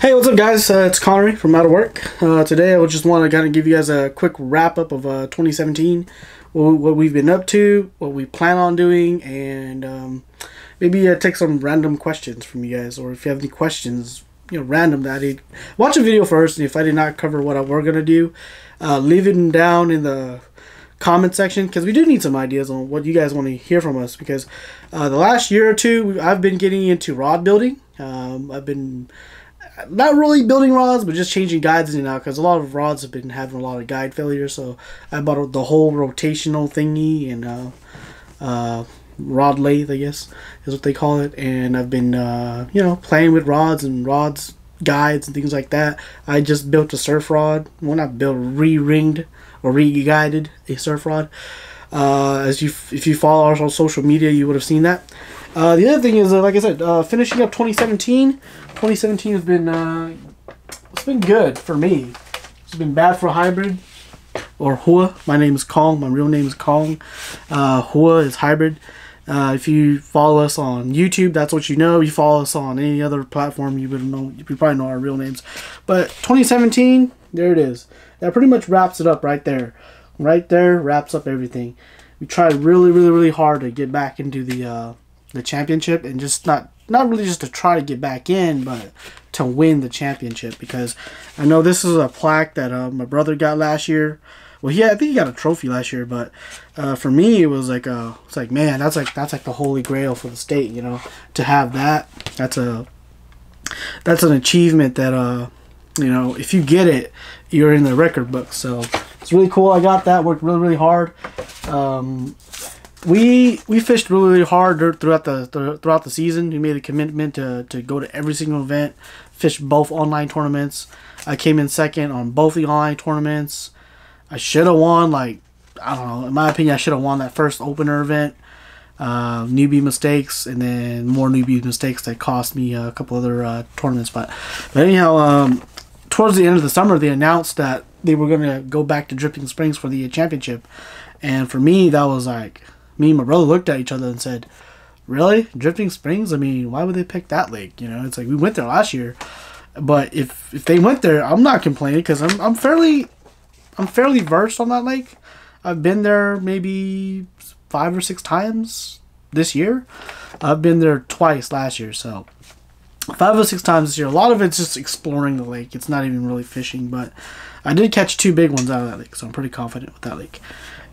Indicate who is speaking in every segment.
Speaker 1: Hey, what's up guys? It's Connery from Out of Work. Today I would just want to kind of give you guys a quick wrap up of 2017, what we've been up to, what we plan on doing, and maybe take some random questions from you guys, or if you have any questions, random that watch a video first, and if I did not cover what we're going to do, leave it down in the comment section, because we do need some ideas on what you guys want to hear from us, because the last year or two I've been getting into rod building. I've been not really building rods, but just changing guides in and out, because a lot of rods have been having a lot of guide failure. So I bought the whole rotational thingy and rod lathe, I guess is what they call it, and I've been playing with rods guides and things like that. I just built a surf rod. Well, not built, re-ringed or re-guided a surf rod. If you follow us on social media, you would have seen that. The other thing is, like I said, finishing up 2017. 2017 has been it's been good for me. It's been bad for hybrid or Hua. My name is Kong. My real name is Kong. Hua is hybrid. If you follow us on YouTube, that's what you know. You follow us on any other platform, you would know. You probably know our real names. But 2017, there it is. That pretty much wraps it up right there. Right there wraps up everything. We tried really hard to get back into the championship, and just not really just to try to get back in, but to win the championship, because I know this is a plaque that my brother got last year. Well, I think he got a trophy last year, but for me it was like it's like, man, that's like the holy grail for the state, to have that. That's an achievement that if you get it, you're in the record book. So it's really cool. I got that. Worked really hard. We fished really hard throughout the season. We made a commitment to go to every single event, fish both online tournaments. I came in second on both the online tournaments. I should have won, I don't know, in my opinion, I should have won that first opener event. Newbie mistakes, and then more newbie mistakes that cost me a couple other tournaments. But anyhow, towards the end of the summer, they announced that they were going to go back to Dripping Springs for the championship. And for me, that was like, me and my brother looked at each other and said, really? Drifting Springs? I mean, why would they pick that lake? It's like, we went there last year. But if they went there, I'm not complaining, because I'm fairly versed on that lake. I've been there maybe 5 or 6 times this year. I've been there twice last year, so 5 or 6 times this year. A lot of it's just exploring the lake. It's not even really fishing, but I did catch 2 big ones out of that lake, so I'm pretty confident with that lake.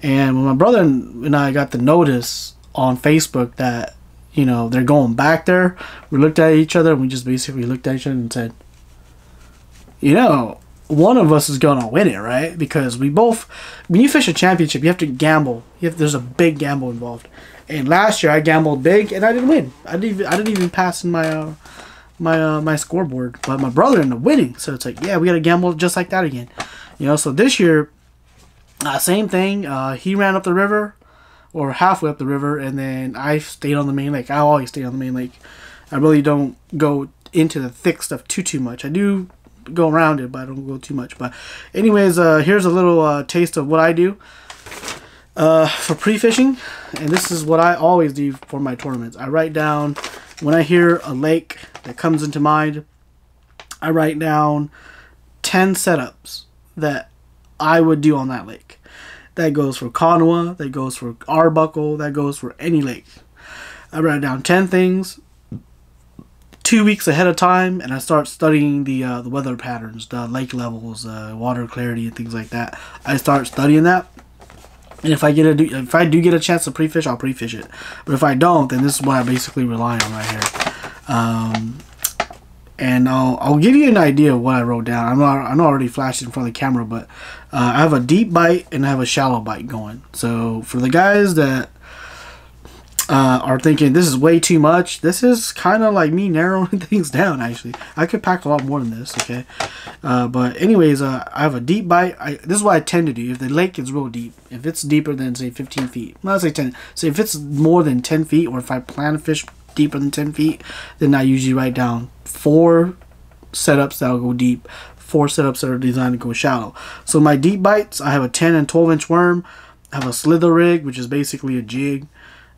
Speaker 1: And when my brother and I got the notice on Facebook that, they're going back there, we looked at each other, and we just basically looked at each other and said, one of us is going to win it, right? Because we both, when you fish a championship, you have to gamble. There's a big gamble involved. And last year I gambled big, and I didn't win. I didn't even pass in my my scoreboard. But my brother ended up winning. So it's like, yeah, we got to gamble just like that again. So this year, same thing. He ran up the river, or halfway up the river, and then I stayed on the main lake. I always stay on the main lake. I really don't go into the thick stuff too much. I do go around it, but I don't go too much. But anyways, here's a little taste of what I do for pre-fishing, and this is what I always do for my tournaments. I write down, when I hear a lake that comes into mind, I write down 10 setups that I would do on that lake. That goes for Kanoa, that goes for Arbuckle, that goes for any lake. I write down 10 things 2 weeks ahead of time, and I start studying the weather patterns, the lake levels, water clarity, and things like that. I start studying that, and if I do get a chance to pre-fish, I'll pre-fish it. But if I don't, then this is what I basically rely on right here. And I'll give you an idea of what I wrote down. I'm not already flashed in front of the camera, but I have a deep bite and I have a shallow bite going. So for the guys that are thinking this is way too much, this is kind of like me narrowing things down. Actually, I could pack a lot more than this, okay? But anyways, I have a deep bite. This is what I tend to do. If the lake is real deep, if it's deeper than, say, 15 feet, let's say 10, so if it's more than 10 feet, or if I plan to fish deeper than 10 feet, then I usually write down 4 setups that'll go deep, 4 setups that are designed to go shallow. So my deep bites, I have a 10 and 12 inch worm. I have a slither rig, which is basically a jig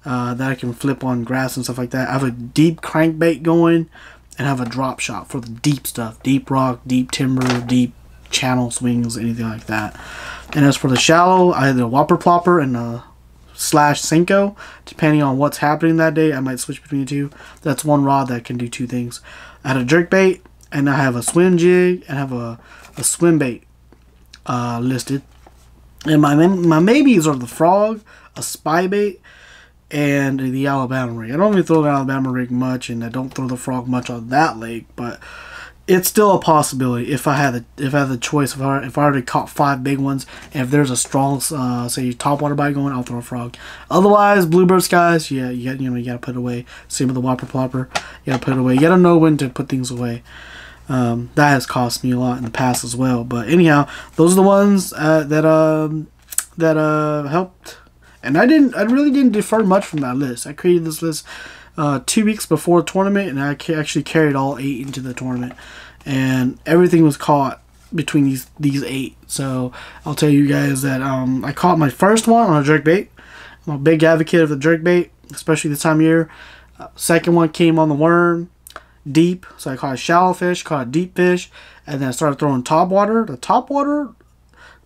Speaker 1: that I can flip on grass and stuff like that. I have a deep crankbait going. and have a drop shot for the deep stuff, deep rock, deep timber, deep channel swings, anything like that. And as for the shallow, I had a whopper plopper and a slash Senko. Depending on what's happening that day, I might switch between the two. That's one rod that can do two things. I had a jerk bait, and I have a swim jig, and I have a swim bait listed. And my maybes are the frog, a spy bait, and the Alabama rig. I don't really throw the Alabama rig much, and I don't throw the frog much on that lake, but it's still a possibility if I had the choice. If I already caught 5 big ones, and if there's a strong say top water bite going, I'll throw a frog. Otherwise, bluebird skies, yeah, you gotta put it away. Same with the whopper plopper, you gotta put it away. You gotta know when to put things away. That has cost me a lot in the past as well. But anyhow, those are the ones that helped. And I really didn't defer much from that list. I created this list 2 weeks before the tournament, and I actually carried all 8 into the tournament, and everything was caught between these 8. So I'll tell you guys that I caught my first one on a jerk bait. I'm a big advocate of the jerk bait, especially this time of year. Second one came on the worm, deep. So I caught a shallow fish, caught a deep fish, and then I started throwing top water. The top water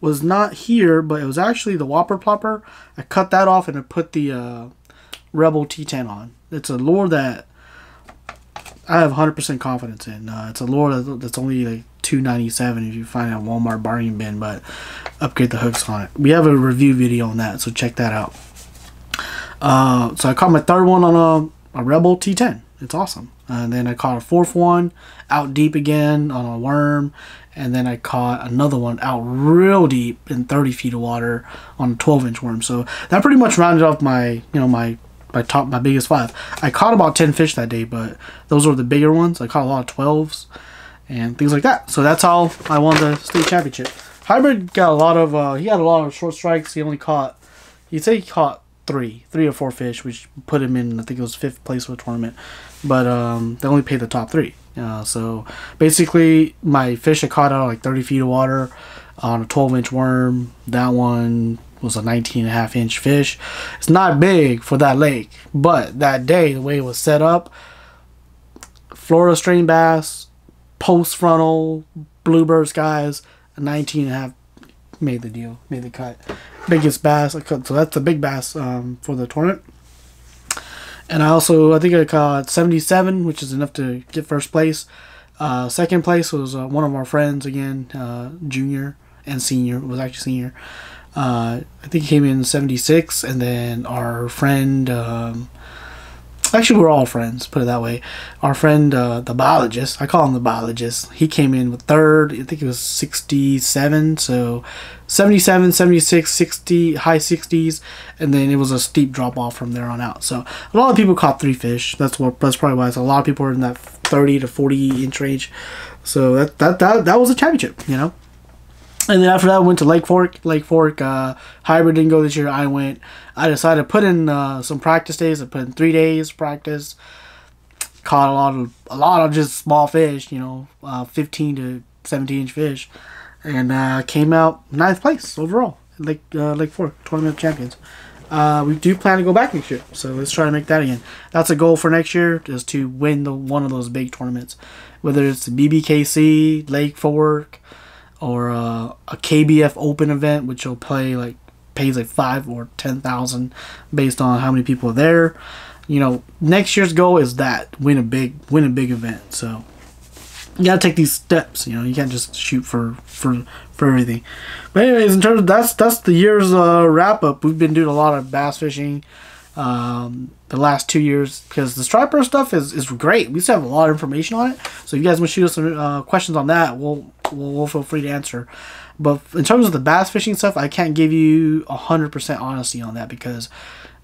Speaker 1: was not here, but it was actually the whopper plopper. I cut that off and I put the Rebel T10 on. It's a lure that I have 100% confidence in. It's a lure that's only like $2.97 if you find it at Walmart bargain bin, but upgrade the hooks on it. We have a review video on that, so check that out. So I caught my third one on a Rebel T10. It's awesome. And then I caught a fourth one out deep again on a worm, and then I caught another one out real deep in 30 feet of water on a 12-inch worm. So that pretty much rounded off my my biggest 5. I caught about 10 fish that day, but those were the bigger ones. I caught a lot of 12s and things like that. So that's how I won the state championship. Hybrid got a lot of short strikes. He only caught, he'd say he caught 3 or 4 fish, which put him in, I think it was 5th place for the tournament. But they only paid the top 3. So basically, my fish I caught out of like 30 feet of water on a 12-inch worm. That one was a 19.5-inch fish. It's not big for that lake, but that day, the way it was set up, Florida strain bass, post frontal, bluebird skies, a 19.5 made the deal, made the cut. Biggest bass I caught, so that's a big bass for the tournament. And I think I caught 77, which is enough to get first place. Second place was one of our friends again, junior and senior. It was actually senior. I think he came in 76, and then our friend, actually we're all friends, put it that way. Our friend, the biologist, I call him the biologist, he came in with third. I think it was 67, so 77, 76, 60, high 60s, and then it was a steep drop off from there on out. So a lot of people caught 3 fish. That's probably why. So a lot of people are in that 30 to 40 inch range. So that was a championship, And then after that, I went to Lake Fork. Hybrid didn't go this year. I went. I decided to put in some practice days. I put in 3 days practice. Caught a lot of just small fish, 15 to 17-inch fish, and came out 9th place overall. Lake Fork Tournament of Champions. We do plan to go back next year, so let's try to make that again. That's a goal for next year, is to win one of those big tournaments, whether it's the BBKC, Lake Fork, or a KBF Open event, which will pays like 5 or 10,000 based on how many people are there. Next year's goal is that win a big event. So you gotta take these steps. You can't just shoot for everything. But anyways, in terms of that's the year's wrap up. We've been doing a lot of bass fishing the last 2 years, because the striper stuff is great. We still have a lot of information on it. So if you guys want to shoot us some questions on that, we'll feel free to answer. But in terms of the bass fishing stuff, I can't give you 100% honesty on that, because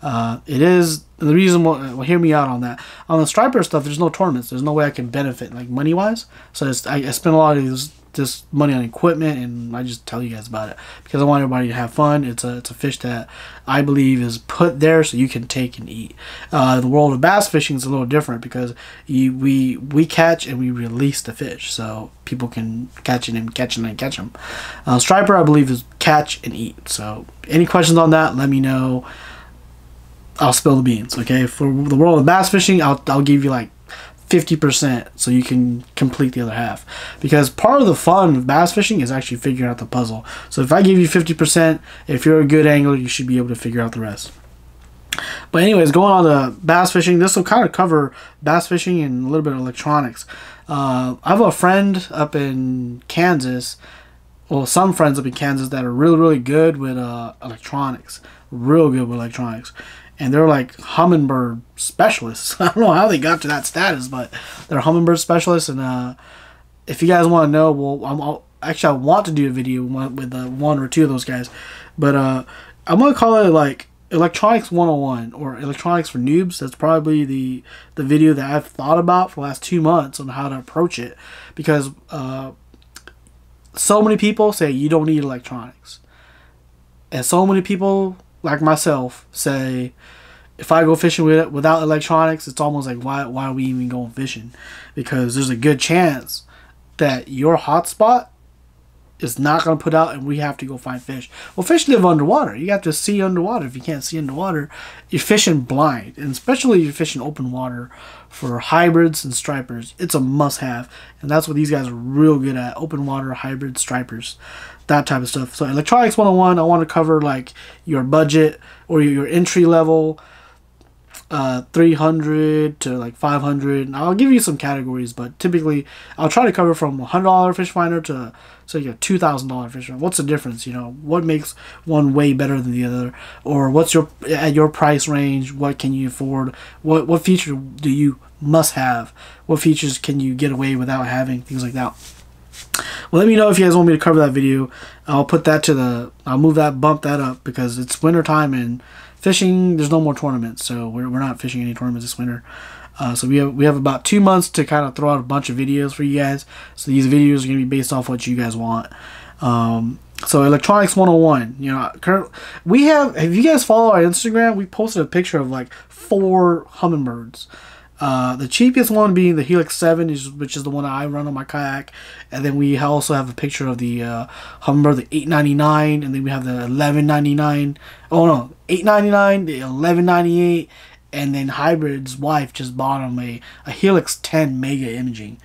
Speaker 1: it is the reason. Well, hear me out on that. On the striper stuff, there's no tournaments. There's no way I can benefit money wise. So I spend a lot of this money on equipment, and I just tell you guys about it because I want everybody to have fun. It's a fish that I believe is put there so you can take and eat. The world of bass fishing is a little different, because we catch and we release the fish, so people can catch it and catch them. Striper, I believe, is catch and eat. So any questions on that, let me know. I'll spill the beans. Okay, for the world of bass fishing, I'll give you like 50% so you can complete the other half. Because part of the fun of bass fishing is actually figuring out the puzzle. So if I give you 50%, if you're a good angler, you should be able to figure out the rest. But anyways, going on to bass fishing, this will kind of cover bass fishing and a little bit of electronics. I have a friend up in Kansas, well, some friends up in Kansas that are really, really good with electronics. Real good with electronics. And they're like hummingbird specialists. I don't know how they got to that status, but they're hummingbird specialists. And if you guys want to know, well, I want to do a video with one or two of those guys. But I'm going to call it like Electronics 101 or Electronics for Noobs. That's probably the video that I've thought about for the last 2 months on how to approach it. Because so many people say you don't need electronics. And so many people, like myself, say if I go fishing with it without electronics, it's almost like why are we even going fishing? Because there's a good chance that your hotspot is not going to put out and we have to go find fish. Well, fish live underwater. You have to see underwater. If you can't see underwater, you're fishing blind. And especially if you're fishing open water for hybrids and stripers, it's a must-have. And that's what these guys are real good at. Open water, hybrids, stripers, that type of stuff. So Electronics 101, I want to cover like your budget or your entry level, 300 to like 500. And I'll give you some categories, but typically I'll try to cover from $100 fish finder to say a $2,000 fish finder. What's the difference? You know, what makes one way better than the other, or what's your at your price range? What can you afford? What feature do you must have? What features can you get away without having? Things like that. Well, let me know if you guys want me to cover that video. I'll put that to I'll move that, bump that up, because it's winter time and fishing, there's no more tournaments, so we're not fishing any tournaments this winter. So we have about 2 months to kind of throw out a bunch of videos for you guys. So these videos are going to be based off what you guys want. So Electronics 101, you know, if you guys follow our Instagram, we posted a picture of like 4 hummingbirds. The cheapest one being the Helix 7, which is the one I run on my kayak. And then we also have a picture of the Hummingbird, the $8.99, and then we have the $11.99. Oh no, $8.99, the $11.98, and then Hybrid's wife just bought him a Helix 10 Mega Imaging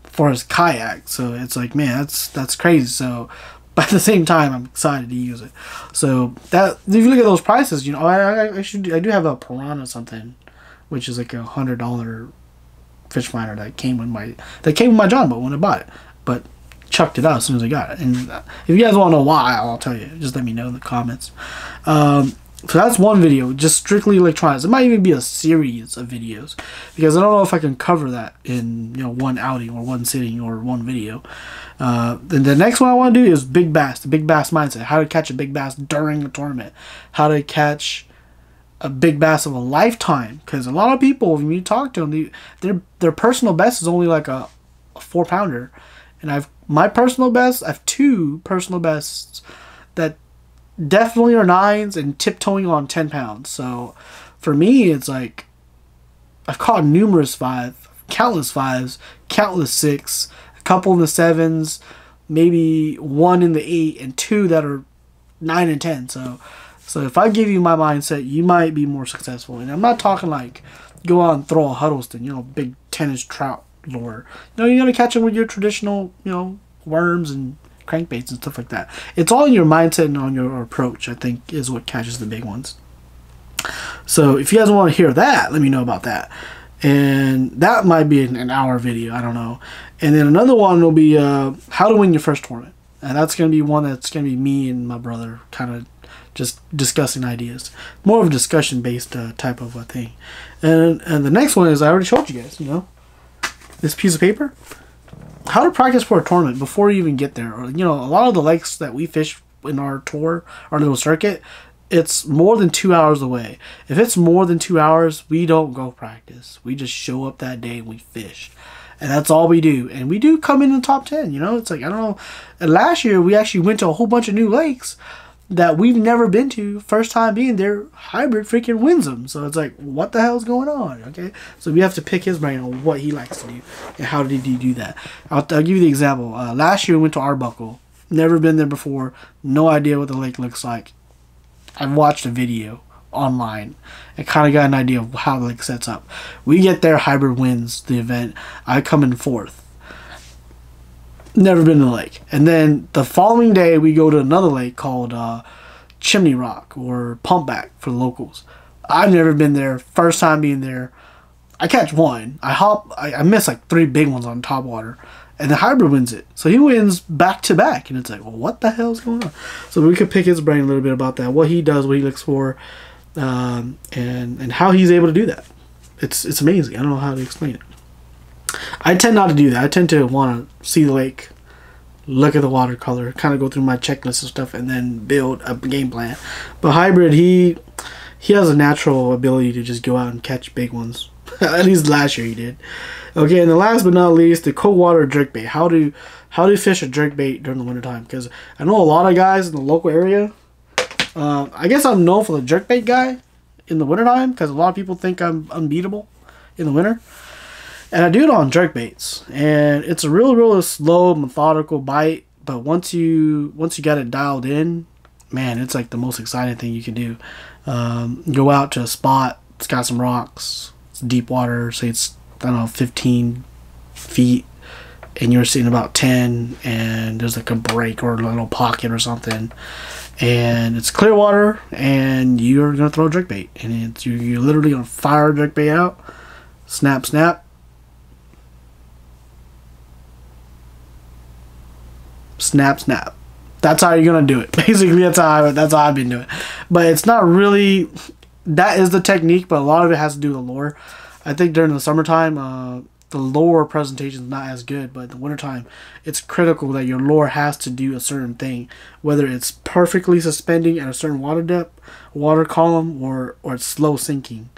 Speaker 1: for his kayak. So it's like, man, that's crazy. So, but at the same time, I'm excited to use it. So that, if you look at those prices, you know, I do have a Piranha something, which is like $100 fish finder that came with my John boat when I bought it, but chucked it out as soon as I got it. And if you guys want to know why, I'll tell you. Just let me know in the comments. So that's one video, just strictly electronics. It might even be a series of videos, because I don't know if I can cover that in, you know, one outing or one sitting or one video. Then the next one I want to do is big bass, the big bass mindset. How to catch a big bass during a tournament. How to catch a big bass of a lifetime, because a lot of people, when you talk to them, their personal best is only like a 4-pounder, and my personal best, I have 2 personal bests that definitely are 9s and tiptoeing on 10 pounds. So for me, it's like I've caught numerous 5, countless 5s, countless 6, a couple in the 7s, maybe 1 in the 8, and 2 that are 9 and 10. So if I give you my mindset, you might be more successful. And I'm not talking like go out and throw a Huddleston, you know, big 10-inch trout lure. You know, you gotta catch them with your traditional, you know, worms and crankbaits and stuff like that. It's all in your mindset and on your approach, I think, is what catches the big ones. So if you guys want to hear that, let me know about that. And that might be an hour video, I don't know. And then another one will be how to win your first tournament. And that's going to be one that's going to be me and my brother kind of just discussing ideas. More of a discussion-based type of a thing. And the next one is, I already showed you guys, you know, this piece of paper. How to practice for a tournament before you even get there. Or, you know, a lot of the lakes that we fish in our tour, our little circuit, it's more than 2 hours away. If it's more than 2 hours, we don't go practice. We just show up that day and we fish. And that's all we do. And we do come in the top 10, you know. It's like, I don't know. And last year, we actually went to a whole bunch of new lakes that we've never been to. First time being there, Hybrid freaking wins them. So it's like, what the hell's going on? Okay, so we have to pick his brain on what he likes to do and how did he do that. I'll give you the example. Last year we went to Arbuckle. Never been there before. No idea what the lake looks like. I've watched a video online and kind of got an idea of how the lake sets up. We get there, Hybrid wins the event. I come in fourth. Never been to the lake. And then the following day, we go to another lake called Chimney Rock, or Pumpback for the locals. I've never been there. First time being there. I catch one. I miss like 3 big ones on top water. And the Hybrid wins it. So he wins back to back. And it's like, well, what the hell is going on? So we could pick his brain a little bit about that. What he does, what he looks for, and how he's able to do that. It's amazing. I don't know how to explain it. I tend not to do that. I tend to want to see the lake, look at the watercolor, kind of go through my checklist and stuff, and then build a game plan. But Hybrid, he has a natural ability to just go out and catch big ones. At least last year he did. Okay, and the last but not least, the cold water jerkbait. How do you fish a jerkbait during the wintertime? Because I know a lot of guys in the local area. I guess I'm known for the jerkbait guy in the wintertime because a lot of people think I'm unbeatable in the winter. And I do it on jerkbaits, and it's a real slow, methodical bite. But once you got it dialed in, man, it's like the most exciting thing you can do. Go out to a spot, it's got some rocks, it's deep water, say it's, I don't know, 15 feet, and you're sitting about 10, and there's like a break or a little pocket or something, and it's clear water, and you're gonna throw a jerkbait, and you're literally gonna fire a jerkbait out, snap, snap. Snap, snap. That's how you're gonna do it. Basically, that's how I've been doing it. But it's not really. That is the technique, but a lot of it has to do with the lure. I think during the summertime, the lure presentation is not as good, but in the wintertime, it's critical that your lure has to do a certain thing, whether it's perfectly suspending at a certain water depth, water column, or it's slow sinking.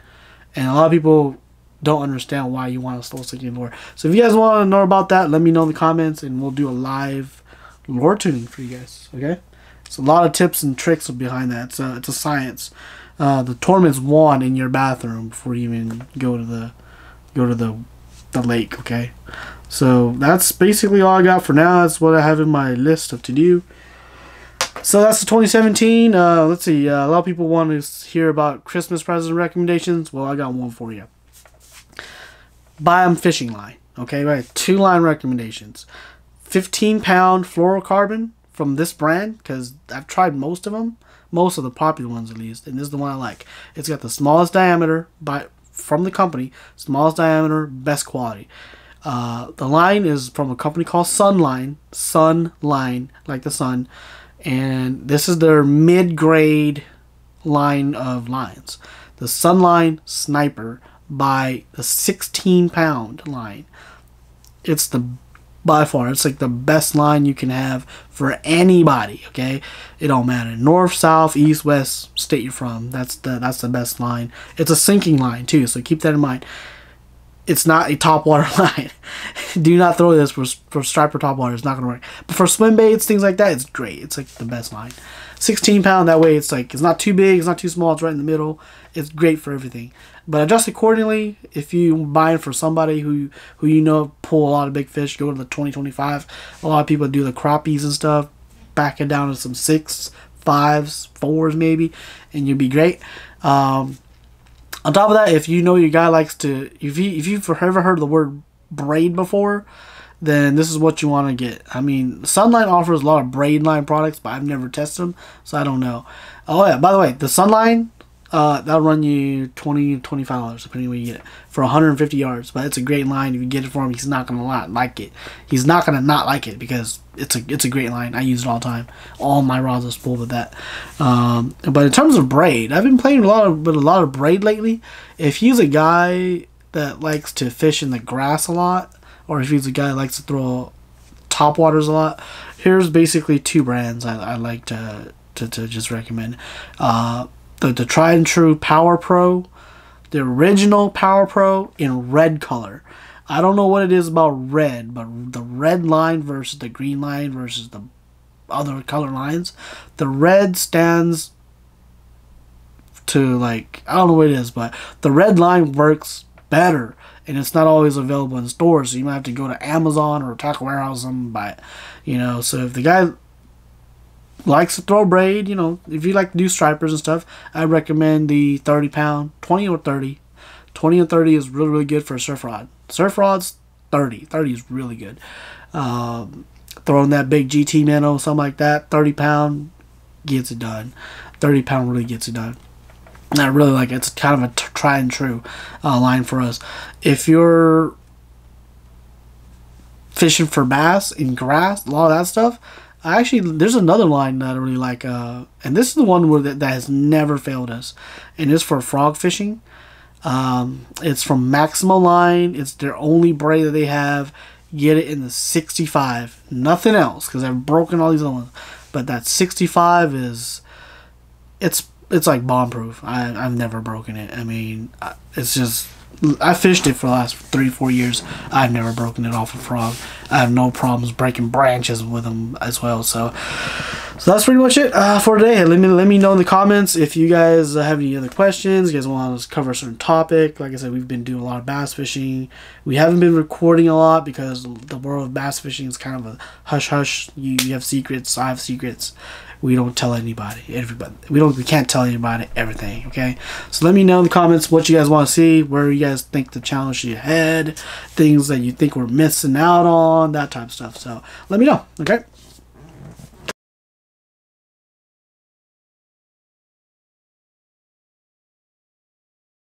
Speaker 1: And a lot of people don't understand why you want a slow sinking lure. So if you guys want to know about that, let me know in the comments, and we'll do a live lure tuning for you guys. Okay, it's a lot of tips and tricks behind that. It's a science. The tournament's won in your bathroom before you even go to the lake. Okay, so that's basically all I got for now. That's what I have in my list of to do. So that's the 2017. Let's see. A lot of people want to hear about Christmas present recommendations. Well, I got one for you. Buy 'em fishing line. Okay, right. 2 line recommendations. 15-pound fluorocarbon from this brand, because I've tried most of them, most of the popular ones at least, and this is the one I like. It's got the smallest diameter from the company, smallest diameter, best quality. The line is from a company called Sunline, like the sun, and this is their mid-grade line of lines. The Sunline Sniper by the 16-pound line. It's by far, it's like the best line you can have for anybody. Okay, it don't matter, north, south, east, west, state you're from. That's the best line. It's a sinking line too, so keep that in mind. It's not a top water line. Do not throw this for striper top water. It's not gonna work. But for swim baits, things like that, it's great. It's like the best line. 16-pound. That way, it's like it's not too big, it's not too small. It's right in the middle. It's great for everything. But adjust accordingly. If you buy it for somebody who you know pull a lot of big fish, go to the 2025. A lot of people do the crappies and stuff. Back it down to some 6, 5s, 4s maybe, and you'll be great. On top of that, if you know your guy likes to, if you've ever heard the word braid before, then this is what you want to get. I mean, Sunline offers a lot of braid line products, but I've never tested them, so I don't know. Oh yeah, by the way, the Sunline, that'll run you $20, $25 depending where you get it for 150 yards. But it's a great line. If you get it for him, he's not gonna not like it. He's not gonna not like it because it's a great line. I use it all the time. All my rods are spooled with that. But in terms of braid, I've been playing with a lot of braid lately. If he's a guy that likes to fish in the grass a lot, or if he's a guy that likes to throw top waters a lot, here's basically 2 brands I like to just recommend. The tried and true Power Pro, the original Power Pro in red color. I don't know what it is about red, but the red line versus the green line versus the other color lines, the red stands to, like, I don't know what it is, but the red line works better, and it's not always available in stores, so you might have to go to Amazon or Taco Warehouse and buy it, you know. So if the guy likes to throw braid, you know, if you like to do stripers and stuff, I recommend the 30 pound, 20 or 30. 20 and 30 is really, really good for a surf rod. Surf rods, 30. 30 is really good. Throwing that big GT minnow, something like that, 30 pound gets it done. 30 pound really gets it done. And I really like it. It's kind of a tried and true line for us. If you're fishing for bass in grass, a lot of that stuff, there's another line that I really like, and this is the one where that has never failed us, and it's for frog fishing. It's from Maximo line. It's their only braid that they have. Get it in the 65, nothing else, because I've broken all these other ones, but that 65 is, it's like bomb proof. I've never broken it. I mean, it's just, I fished it for the last 3-4 years. I've never broken it off a frog. I have no problems breaking branches with them as well. So that's pretty much it for today. Let me know in the comments if you guys have any other questions. You guys want us to cover a certain topic. Like I said, we've been doing a lot of bass fishing. We haven't been recording a lot because the world of bass fishing is kind of a hush hush. You have secrets. I have secrets. We don't tell anybody, everybody. We can't tell anybody everything, okay? So let me know in the comments what you guys want to see, where you guys think the channel should head, things that you think we're missing out on, that type of stuff. So let me know, okay?